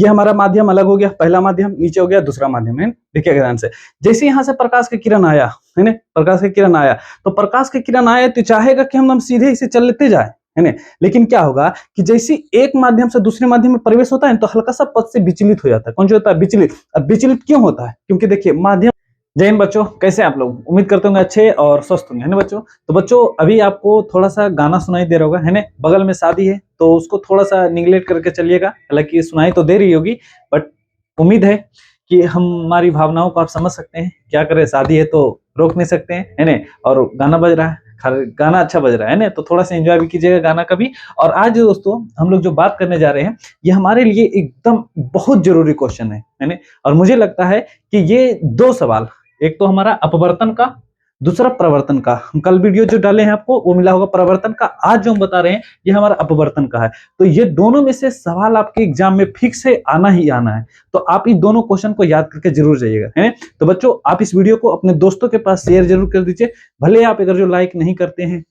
ये हमारा माध्यम अलग हो गया, पहला माध्यम, नीचे हो गया दूसरा माध्यम, है। देखिए ध्यान से, जैसे यहाँ से प्रकाश की किरण आया, है ना, प्रकाश की किरण आया, तो प्रकाश की किरण आया तो चाहेगा कि हम सीधे इसे चलते जाए, है ना। लेकिन क्या होगा कि जैसे एक माध्यम से दूसरे माध्यम में प्रवेश होता है तो हल्का सा पथ से विचलित हो जाता है। कौन जो होता है? विचलित। अब विचलित क्यों होता है? क्योंकि देखिए माध्यम। जय हिंद बच्चों, कैसे आप लोग? उम्मीद करते होंगे अच्छे और स्वस्थ होंगे, है ना बच्चों। तो बच्चों अभी आपको थोड़ा सा गाना सुनाई दे रहा होगा, है ना, बगल में शादी है तो उसको थोड़ा सा निगलेक्ट करके चलिएगा। हालांकि सुनाई तो दे रही होगी, बट उम्मीद है कि हमारी भावनाओं को आप समझ सकते हैं। क्या करें, शादी है तो रोक नहीं सकते हैं, है ना। और गाना बज रहा है, गाना अच्छा बज रहा है ना, तो थोड़ा सा एंजॉय भी कीजिएगा गाना का भी। और आज दोस्तों हम लोग जो बात करने जा रहे हैं ये हमारे लिए एकदम बहुत जरूरी क्वेश्चन है ना। और मुझे लगता है कि ये दो सवाल, एक तो हमारा अपवर्तन का, दूसरा प्रवर्तन का। हम कल वीडियो जो डाले हैं आपको वो मिला होगा प्रवर्तन का, आज जो हम बता रहे हैं ये हमारा अपवर्तन का है। तो ये दोनों में से सवाल आपके एग्जाम में फिक्स है, आना ही आना है। तो आप इन दोनों क्वेश्चन को याद करके जरूर जाइएगा, है। तो बच्चों आप इस वीडियो को अपने दोस्तों के पास शेयर जरूर कर दीजिए। भले आप अगर जो लाइक नहीं करते हैं,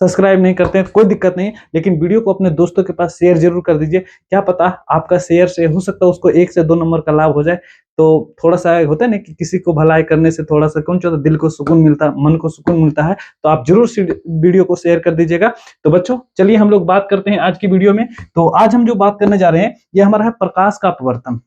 सब्सक्राइब नहीं करते हैं तो कोई दिक्कत नहीं, लेकिन वीडियो को अपने दोस्तों के पास शेयर जरूर कर दीजिए। क्या पता आपका शेयर से हो सकता है उसको 1 से 2 नंबर का लाभ हो जाए। तो थोड़ा सा होता है ना कि किसी को भलाई करने से थोड़ा सा कौन चाहता, दिल को सुकून मिलता है, मन को सुकून मिलता है। तो आप जरूर वीडियो को शेयर कर दीजिएगा। तो बच्चों चलिए हम लोग बात करते हैं आज की वीडियो में। तो आज हम जो बात करने जा रहे हैं ये हमारा है प्रकाश का अपवर्तन,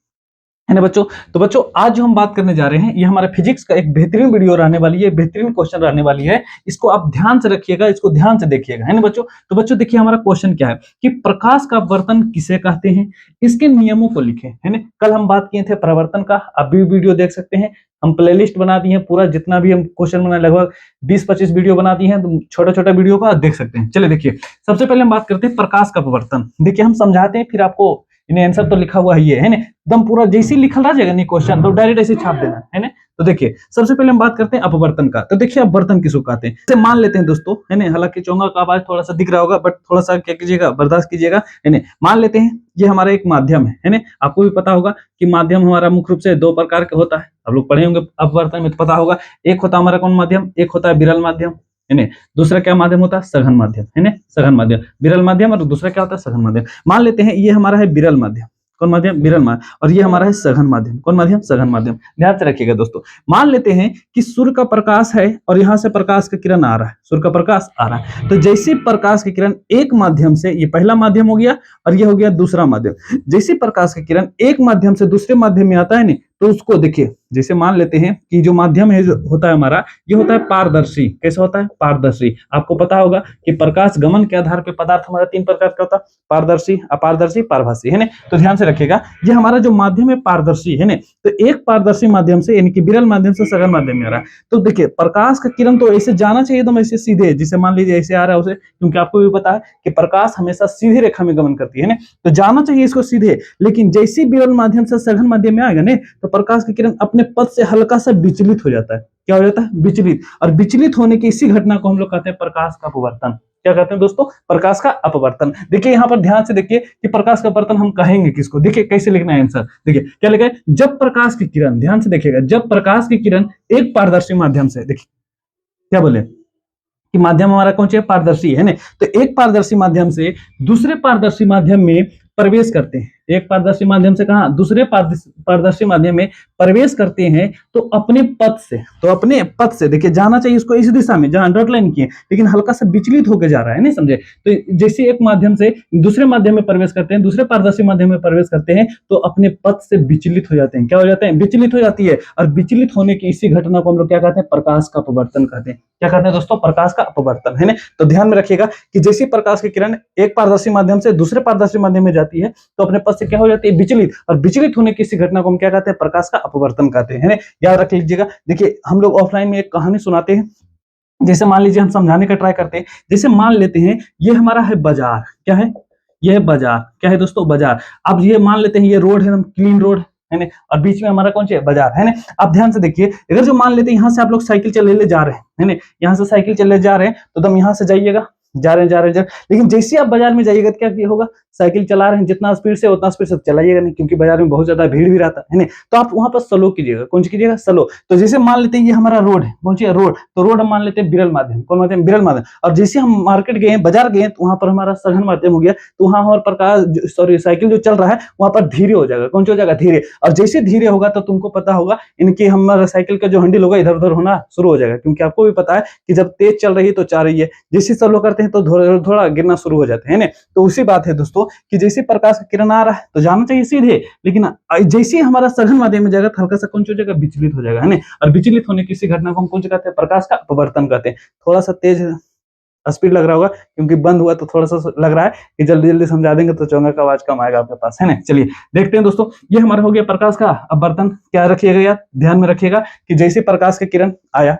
है ना बच्चों। तो बच्चों आज जो हम बात करने जा रहे हैं ये हमारे फिजिक्स का एक बेहतरीन वीडियो रहने वाली है, बेहतरीन क्वेश्चन रहने वाली है। इसको आप ध्यान से रखिएगा, इसको ध्यान से देखिएगा, है ना बच्चों। तो बच्चों देखिए हमारा क्वेश्चन क्या है कि प्रकाश का अपवर्तन किसे कहते हैं, इसके नियमों को लिखें, है ना। कल हम बात किए थे प्रवर्तन का, आप भी वीडियो देख सकते हैं। हम प्लेलिस्ट बना दी है पूरा, जितना भी हम क्वेश्चन बनाए लगभग 20-25 वीडियो बना दी है, तो छोटा छोटा वीडियो को आप देख सकते हैं। चलिए देखिए सबसे पहले हम बात करते हैं प्रकाश का अपवर्तन। देखिए हम समझाते हैं फिर आपको इन्हें आंसर तो लिखा हुआ ही है ना, एकदम पूरा जैसे लिखा रह जाएगा नहीं क्वेश्चन तो डायरेक्ट ऐसे छाप देना, है ना। तो देखिए सबसे पहले हम बात करते हैं अपवर्तन का। तो देखिए अपवर्तन किसको कहते हैं, जैसे मान लेते हैं दोस्तों, है ना, हालांकि चोंगा का आवाज थोड़ा सा दिख रहा होगा बट थोड़ा सा क्या कीजिएगा, बर्दाश्त कीजिएगा, है ना। मान लेते हैं ये हमारा एक माध्यम है ना। आपको भी पता होगा कि माध्यम हमारा मुख्य रूप से 2 प्रकार का होता है। आप लोग पढ़े होंगे अपवर्तन में तो पता होगा, एक होता है हमारा कौन माध्यम, एक होता है विरल माध्यम, है ना। दूसरा क्या माध्यम होता है, सघन माध्यम, है ना, सघन माध्यम, विरल माध्यम, और दूसरा क्या होता है, सघन माध्यम। मान लेते हैं ये हमारा है विरल माध्यम, कौन माध्यम, विरल माध्यम, और ये हमारा है सघन माध्यम, कौन माध्यम, सघन माध्यम। ध्यान से रखिएगा दोस्तों। मान लेते हैं कि सूर्य का प्रकाश है और यहाँ से प्रकाश का किरण आ रहा है, सूर्य का प्रकाश आ रहा है। तो जैसे प्रकाश की किरण एक माध्यम से, ये पहला माध्यम हो गया और ये हो गया दूसरा माध्यम, जैसे प्रकाश की किरण एक माध्यम से दूसरे माध्यम में आता है ना, तो उसको देखिए, जैसे मान लेते हैं कि जो माध्यम है जो होता है हमारा, ये होता है पारदर्शी। कैसे होता है, पारदर्शी। आपको पता होगा कि प्रकाश गमन के आधार पर पदार्थ हमारा 3 प्रकार का होता है, पारदर्शी, अपारदर्शी, पारभासी, है ना। तो ध्यान से रखिएगा ये हमारा जो माध्यम है पारदर्शी, है ना। तो एक पारदर्शी माध्यम से यानी कि विरल माध्यम से सघन माध्यम में आ रहा है। तो देखिए प्रकाश का किरण तो ऐसे जाना चाहिए एकदम ऐसे सीधे, जिसे मान लीजिए ऐसे आ रहा है उसे, क्योंकि आपको भी पता है कि प्रकाश हमेशा सीधी रेखा में गमन करती है ना, तो जाना चाहिए इसको सीधे। लेकिन जैसे विरल माध्यम से सघन माध्यम में आएगा ना, तो प्रकाश की किरण अपने पथ से हल्का सा विचलित हो जाता है। क्या हो जाता है, विचलित। और विचलित होने की इसी घटना को हम लोग कहते हैं प्रकाश का अपवर्तन। क्या कहते हैं दोस्तों, प्रकाश का अपवर्तन। देखिए यहाँ पर ध्यान से देखिए कि प्रकाश का अपवर्तन हम कहेंगे किसको, देखिए कैसे लिखना है आंसर। देखिए क्या लिखा है, जब प्रकाश की किरण, ध्यान से देखिएगा, जब प्रकाश की किरण एक पारदर्शी माध्यम से, देखिए क्या बोले कि माध्यम हमारा कौन सा है, पारदर्शी, है ना। तो एक पारदर्शी माध्यम से दूसरे पारदर्शी माध्यम में प्रवेश करते हैं, एक पारदर्शी माध्यम से कहा दूसरे पारदर्शी माध्यम में प्रवेश करते हैं, तो अपने पथ से, तो अपने पथ से देखिए जाना चाहिए इसको इस दिशा में जहां डॉट लाइन की है, लेकिन हल्का सा विचलित होकर जा रहा है, नहीं समझे। तो जैसे एक माध्यम से दूसरे माध्यम में प्रवेश करते हैं, दूसरे पारदर्शी माध्यम में प्रवेश करते हैं, तो अपने पथ से विचलित हो जाते हैं। क्या हो जाते हैं, विचलित हो जाती है। और विचलित होने की इसी घटना को हम लोग क्या कहते हैं, प्रकाश का अपवर्तन कहते हैं। क्या कहते हैं दोस्तों, प्रकाश का अपवर्तन, है ना। तो ध्यान में रखिएगा कि जैसे प्रकाश की किरण एक पारदर्शी माध्यम से दूसरे पारदर्शी माध्यम में जाती है, तो अपने पथ से क्या हो जाती है, विचलित। और विचलित होने की इसी घटना को हम क्या कहते हैं, प्रकाश का अपवर्तन कहते हैं, याद रख लीजिएगा। देखिए हम लोग ऑफलाइन में एक कहानी सुनाते हैं, जैसे मान लीजिए हम समझाने का ट्राई करते हैं। जैसे मान लेते हैं ये हमारा है बाजार, क्या है, ये है बाजार, क्या है दोस्तों, बाजार। अब ये मान लेते हैं ये रोड है, एकदम क्लीन रोड, है ना, और बीच में हमारा कौन सा बाजार, है ना। आप ध्यान से देखिए, अगर जो मान लेते हैं यहाँ से आप लोग साइकिल चले ले जा रहे हैं, है ना, यहाँ से साइकिल चले जा रहे हैं, तो एकदम यहाँ से जाइएगा, जा रहे हैं जा रहे हैं जा रहे हैं। लेकिन जैसे आप बाजार में जाइएगा तो क्या होगा, साइकिल चला रहे हैं जितना स्पीड से उतना स्पीड से चलाइएगा नहीं, क्योंकि बाजार में बहुत ज्यादा भीड़ भी रहता है ना। तो आप वहां पर स्लो कीजिएगा। कौन सी कीजिएगा? स्लो। तो जैसे मान लेते हैं ये हमारा रोड है, कौन सी है? रोड। तो रोड हम मान लेते हैं विरल माध्यम। कौन माध्यम? विरल माध्यम। और जैसे हम मार्केट गए, बाजार गए, तो वहां पर हमारा सघन माध्यम हो गया। तो वहां हमारे प्रकाश साइकिल जो चल रहा है वहां पर धीरे हो जाएगा। कौन सा हो जाएगा? धीरे। और जैसे धीरे होगा तो तुमको पता होगा इनकी हमारा साइकिल का जो हैंडल होगा इधर उधर होना शुरू हो जाएगा, क्योंकि आपको भी पता है कि जब तेज चल रही है तो जा रही है, जैसे स्लो करते हैं तो थोड़ा गिरना शुरू हो जाते हैं ना। तो उसी बात है दोस्तों कि जैसे प्रकाश का किरण आ रहा है तो जाना चाहिए सीधे, लेकिन जैसे ही हमारा सघन माध्यम में जाएगा तो हल्का सा कौन सा हो जाएगा? विचलित हो जाएगा, है ना। और विचलित होने की इसी घटना को हम कौन सा कहते हैं? प्रकाश का अपवर्तन कहते हैं। थोड़ा सा तेज स्पीड लग रहा होगा क्योंकि बंद हुआ तो थोड़ा सा लग रहा है कि जल्दी जल्दी समझा देंगे तो चोंगा का आवाज कम आएगा आपके पास, है ना। चलिए देखते हैं दोस्तों, ये हमारा हो गया प्रकाश का अपवर्तन। क्या रखिएगा यार, ध्यान में रखिएगा कि जैसे प्रकाश का किरण आया,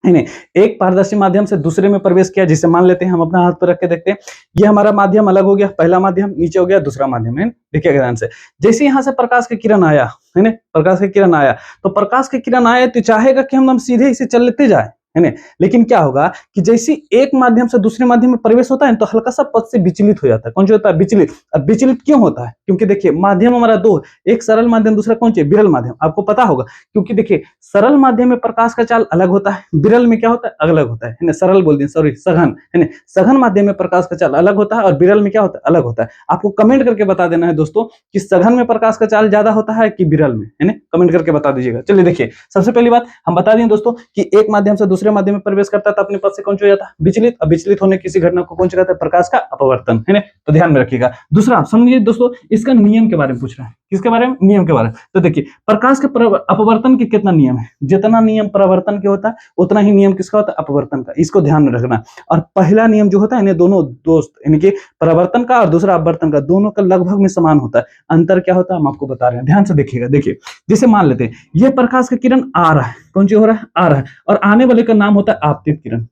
है नहीं, एक पारदर्शी माध्यम से दूसरे में प्रवेश किया, जिसे मान लेते हैं हम अपना हाथ पर रख के देखते हैं, ये हमारा माध्यम अलग हो गया, पहला माध्यम, नीचे हो गया दूसरा माध्यम, है। देखिए ध्यान से, जैसे यहाँ से प्रकाश का किरण आया, है ना, प्रकाश का किरण आया, तो प्रकाश का किरण आया तो चाहेगा कि हम सीधे इसे चलते जाए, है ना। लेकिन क्या होगा कि जैसे एक माध्यम से दूसरे माध्यम में प्रवेश होता है तो हल्का सा पथ से विचलित हो जाता है। कौन सा होता है? विचलित। अब विचलित क्यों होता है? क्योंकि देखिए माध्यम हमारा दो, एक सरल माध्यम, दूसरा कौन सा? विरल माध्यम। आपको पता होगा, क्योंकि देखिए सरल माध्यम में प्रकाश का चाल अलग होता है, विरल में क्या होता है? अलग होता है ना। सरल बोल दिए, सॉरी, सघन, है ना। सघन माध्यम में प्रकाश का चाल अलग होता है और विरल में क्या होता है? अलग होता है। आपको कमेंट करके बता देना है दोस्तों कि सघन में प्रकाश का चाल ज्यादा होता है कि विरल में, है ना। कमेंट करके बता दीजिएगा। चलिए देखिए, सबसे पहली बात हम बता दें दोस्तों कि एक माध्यम से दूसरे माध्यम में प्रवेश करता था, अपने पद से कौन सा हो जाता? विचलित। अब विचलित होने किसी घटना को कौन सा कहता है? प्रकाश का अपवर्तन, है ना। तो ध्यान में रखिएगा। दूसरा समझिए दोस्तों, इसका नियम के बारे में पूछ रहा है। किसके बारे में? नियम के बारे में। तो देखिए प्रकाश के अपवर्तन के कितना नियम है? जितना नियम परावर्तन के होता है उतना ही नियम किसका होता है? अपवर्तन का। इसको ध्यान में रखना। और पहला नियम जो होता है, इन्हें दोनों दोस्त, यानी कि परावर्तन का और दूसरा अपवर्तन का, दोनों का लगभग में समान होता है। अंतर क्या होता है हम आपको बता रहे हैं, ध्यान से देखिएगा। देखिए जैसे मान लेते हैं ये प्रकाश का किरण आ रहा है, कौन सी हो रहा है? आ रहा है, और आने वाले का नाम होता है आपतित किरण।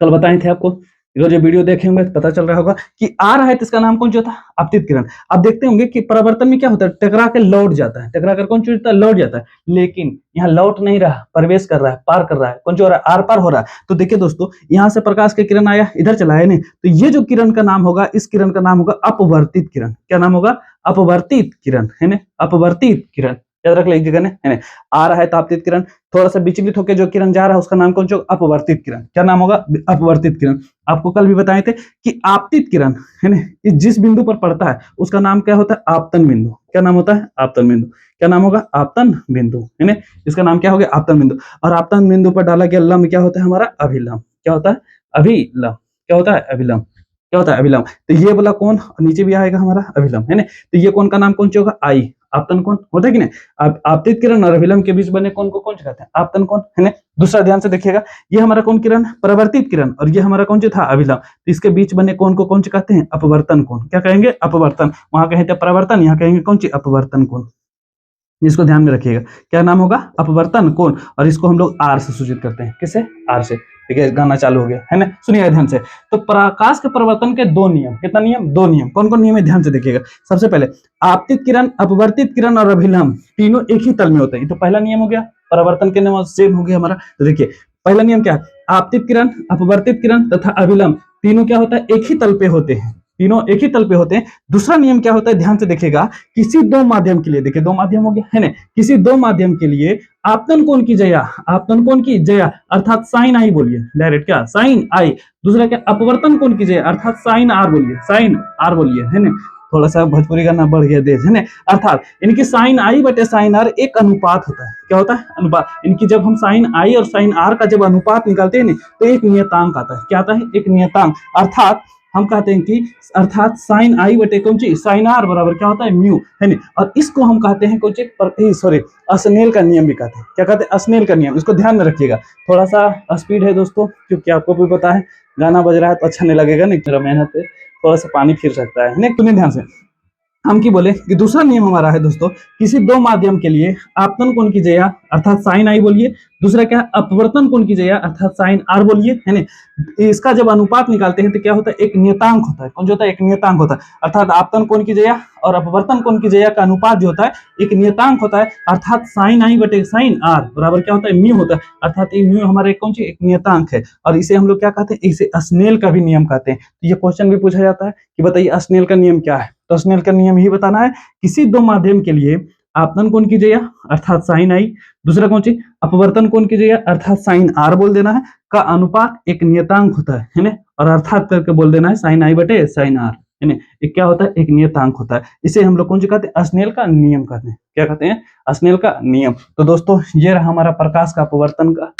कल बताए थे आपको, जो वीडियो देखेंगे तो पता चल रहा होगा कि आ रहा है तो इसका नाम कौन सा था? आपतित किरण। आप देखते होंगे कि परावर्तन में क्या होता है? टकरा के लौट जाता है, टकरा कर कौन सा होता है? लौट जाता है। लेकिन यहाँ लौट नहीं रहा, प्रवेश कर रहा है, पार कर रहा है। कौन सा हो रहा है? आर पार हो रहा है। तो देखिए दोस्तों, यहाँ से प्रकाश का किरण आया, इधर चला है नहीं, तो ये जो किरण का नाम होगा, इस किरण का नाम होगा अपवर्तित किरण। क्या नाम होगा? अपवर्तित किरण, है ना। अपवर्तित किरण याद रख लीजिएगा, है ना। आ रहा है तो आपतित किरण, थोड़ा सा विचलित होकर जो किरण जा रहा है उसका नाम कौन सा? अपवर्तित किरण। क्या नाम होगा? अपवर्तित किरण। आपको कल भी बताए थे कि आपतित किरण, है ना, जिस बिंदु पर पड़ता है उसका नाम क्या होता है? आपतन बिंदु। क्या नाम होता है? आपतन बिंदु। क्या नाम होगा? आपतन बिंदु, है ना। इसका नाम क्या हो गया? आपतन बिंदु। और आपतन बिंदु पर डाला गया लंब क्या होता है? हमारा अभिलंब। क्या होता है? अभिलंब। क्या होता है? अभिलंब। क्या होता है? अभिलंब। तो ये बोला कौन, नीचे भी आएगा हमारा अभिलंब, है ना। तो ये कौन का नाम कौन सा होगा? आई। आपतन कोण होता है कि नहीं। आपतित किरण और अभिलंब के बीच बने कोण को कौन सा कहते हैं? आपतन कोण, है ना। दूसरा ध्यान से देखिएगा, ये हमारा कौन किरण? परावर्तित किरण, और ये हमारा कौन सा था? अभिलंब। तो इसके बीच बने कोण को कौन सा कहते हैं? अपवर्तन कोण। क्या कहेंगे? अपवर्तन। वहां कहेंगे परावर्तन, यहाँ कहेंगे कौन सी? अपवर्तन कोण। इसको ध्यान में रखिएगा, क्या नाम होगा? अपवर्तन कोण। और इसको हम लोग आर से सूचित करते हैं। किससे? आर से। ठीक है, गाना चालू हो गया, है ना। सुनिएगा ध्यान से। तो प्रकाश के परिवर्तन के दो नियम, कितना नियम? दो नियम। कौन कौन नियम है? ध्यान से देखिएगा। सबसे पहले आपतित किरण, अपवर्तित किरण और अभिलंब तीनों एक ही तल में होते हैं। तो पहला नियम हो गया, परावर्तन के नियम सेम हो गया हमारा। तो देखिए पहला नियम क्या है? आपतित किरण, अपवर्तित किरण तथा अभिलंब तीनों क्या होता है? एक ही तल पे होते हैं। तीनों एक ही तल पे होते हैं। दूसरा नियम क्या होता है? ध्यान से देखिएगा, किसी दो माध्यम के लिए, देखिए दो माध्यम हो गया, है ना, किसी दो माध्यम के लिए आपतन कोण की जया, आपतन कोण की जया अर्थात साइन आई बोलिए डायरेक्ट, क्या? साइन आई। दूसरा क्या? अपवर्तन कोण की जया अर्थात साइन आर बोलिए, साइन आर बोलिए, है ना। थोड़ा सा भोजपुरी गाना बढ़ गया देश, है ना। अर्थात इनकी साइन आई बटे साइन आर एक अनुपात होता है। क्या होता है? अनुपात। इनकी जब हम साइन आई और साइन आर का जब अनुपात निकालते हैं ना, तो एक नियतांक आता है। क्या आता है? एक नियतांक। अर्थात हम कहते हैं कि अर्थात साइन आई बटे कौन सी? साइन आर बराबर क्या होता है? म्यू, है ना। और इसको हम कहते हैं कौन सी? सॉरी, अस्नेल का नियम भी कहते हैं। क्या कहते हैं? अस्नेल का नियम। इसको ध्यान में रखिएगा। थोड़ा सा स्पीड है दोस्तों, क्योंकि आपको भी पता है गाना बज रहा है तो अच्छा नहीं लगेगा, नहीं मेरा मेहनत है, थोड़ा सा पानी फिर सकता है ना। सुनिए ध्यान से, हम की बोले कि दूसरा नियम हमारा है दोस्तों, किसी दो माध्यम के लिए आपतन कोण की जया अर्थात साइन आई बोलिए, दूसरा क्या है अपवर्तन कोण की जया अर्थात साइन आर बोलिए, है ना। इसका जब अनुपात निकालते हैं तो क्या होता है, एक नियतांक होता है। कौन जो होता है, एक नियतांक होता है। अर्थात आपतन कोण की जया और अपवर्तन कोण की जया का अनुपात जो होता है एक नियतांक होता है। अर्थात साइन आई बटे साइन आर बराबर क्या होता है, म्यू होता है। अर्थात ये म्यू हमारे कौन सी एक नियतांक है, और इसे हम लोग क्या कहते हैं, इसे स्नेल का भी नियम कहते हैं। तो ये क्वेश्चन भी पूछा जाता है कि बताइए स्नेल का नियम क्या है। तो स्नेल का नियम ही बताना है, किसी दो माध्यम के लिए आपतन कोण की जया अर्थात साइन आई, दूसरा कौन सी अपवर्तन कोण की जया अर्थात साइन आर बोल देना है, का अनुपात एक नियतांक होता है ना। और अर्थात करके बोल देना है साइन आई बटे साइन आर, है ना। एक क्या होता है, एक नियतांक होता है। इसे हम लोग कौन सी कहते हैं, स्नेल का नियम कहते हैं। क्या कहते हैं, स्नेल का नियम। तो दोस्तों ये रहा हमारा प्रकाश का अपवर्तन का,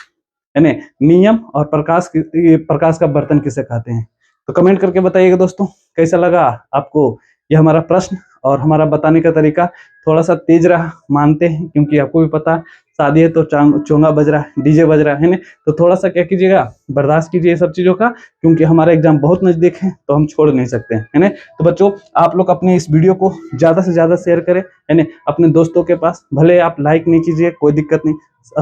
है ना, नियम, और प्रकाश का वर्तन किसे कहते हैं। तो कमेंट करके बताइएगा दोस्तों कैसा लगा आपको ये हमारा प्रश्न, और हमारा बताने का तरीका थोड़ा सा तेज रहा, मानते हैं, क्योंकि आपको भी पता शादी है तो चोंगा बज रहा है, डीजे बज रहा है ना। तो थोड़ा सा क्या कीजिएगा, बर्दाश्त कीजिए सब चीजों का, क्योंकि हमारा एग्जाम बहुत नजदीक है तो हम छोड़ नहीं सकते हैं, है ना। तो बच्चों आप लोग अपने इस वीडियो को ज्यादा से ज्यादा शेयर करें, है ना, अपने दोस्तों के पास। भले आप लाइक नहीं कीजिए कोई दिक्कत नहीं,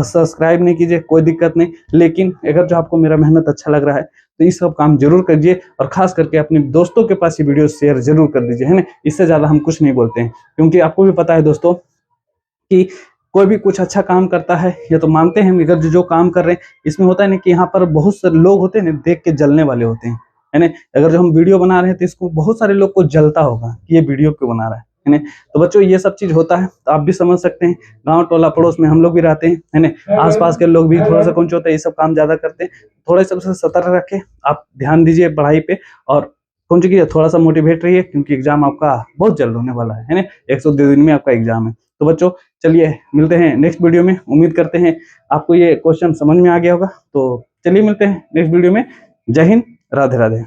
सब्सक्राइब नहीं कीजिए कोई दिक्कत नहीं, लेकिन अगर जो आपको मेरा मेहनत अच्छा लग रहा है तो ये सब काम जरूर करिए, और खास करके अपने दोस्तों के पास ये वीडियो शेयर जरूर कर दीजिए, है ना। इससे ज्यादा हम कुछ नहीं बोलते हैं, क्योंकि आपको भी पता है दोस्तों कि कोई भी कुछ अच्छा काम करता है या तो मानते हैं, अगर जो काम कर रहे हैं इसमें होता है ना कि यहाँ पर बहुत सारे लोग होते हैं ना देख के जलने वाले होते हैं, है ना। अगर जो हम वीडियो बना रहे हैं तो इसको बहुत सारे लोग को जलता होगा कि ये वीडियो क्यों बना रहा है ना। तो बच्चों ये सब चीज होता है, तो आप भी समझ सकते हैं, गांव टोला पड़ोस में हम लोग भी रहते हैं, है ना। आसपास के लोग भी थोड़ा सा कौन होता है ये सब काम ज्यादा करते हैं। थोड़ा सा सतर्क रखें, आप ध्यान दीजिए पढ़ाई पे, और कौन सी थोड़ा सा मोटिवेट रहिए, क्योंकि एग्जाम आपका बहुत जल्द होने वाला है ना। 102 दिन में आपका एग्जाम है। तो बच्चों चलिए मिलते हैं नेक्स्ट वीडियो में। उम्मीद करते हैं आपको ये क्वेश्चन समझ में आ गया होगा। तो चलिए मिलते हैं नेक्स्ट वीडियो में। जय हिंद, राधे राधे।